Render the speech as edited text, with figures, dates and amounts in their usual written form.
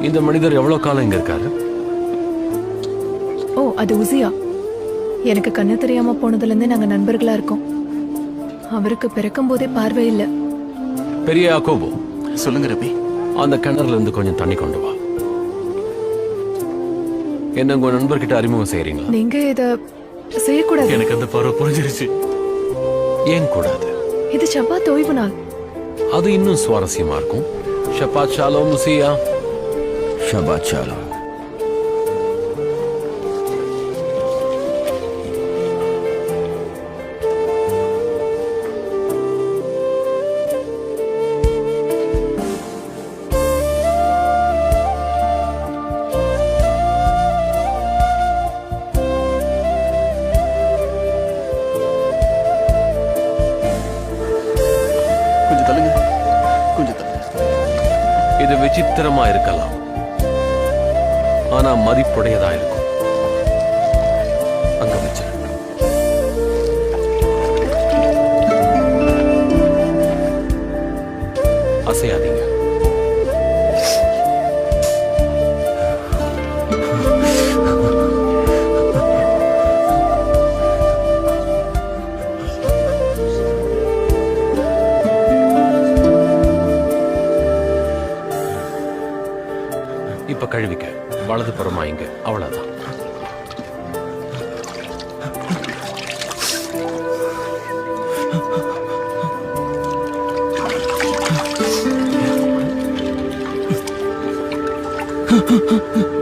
இந்த மனிதர் எவ்வளவு காலம் இங்க இருக்காரு? ஓ, அது உசியா. எனக்கு கண்ணு தெரியாம போனதுல இருந்தே நாங்க நண்பர்களா இருக்கோம். அவருக்கு பிறக்கும் போதே பார்வை இல்ல. பெரிய யாக்கோபு, சொல்லுங்க ரபி. அந்த கிணறுல இருந்து கொஞ்சம் தண்ணி கொண்டு வா. என்ன உங்க நண்பர்கிட்ட அறிமுகம் செய்யறீங்களா? நீங்க இத செய்யக்கூடாது. எனக்கு அந்த பார்வை புரிஞ்சிருச்சு. ஏன் கூடாது? இது ஷப்பாத் ஓய்வு நாள். அது இன்னும் சுவாரஸ்யமா இருக்கும். ஷபாத் ஷாலோம் உசியா. ஷபாத் ஷாலோம். இது விசித்திரமா இருக்கலாம், ஆனா மதிப்புடையதா இருக்கும். அங்க வச்சு அசையாதீங்க. இப்ப கழுவிக்க. வலது புறமா இங்க. அவ்வளவுதான். Ha ha ha.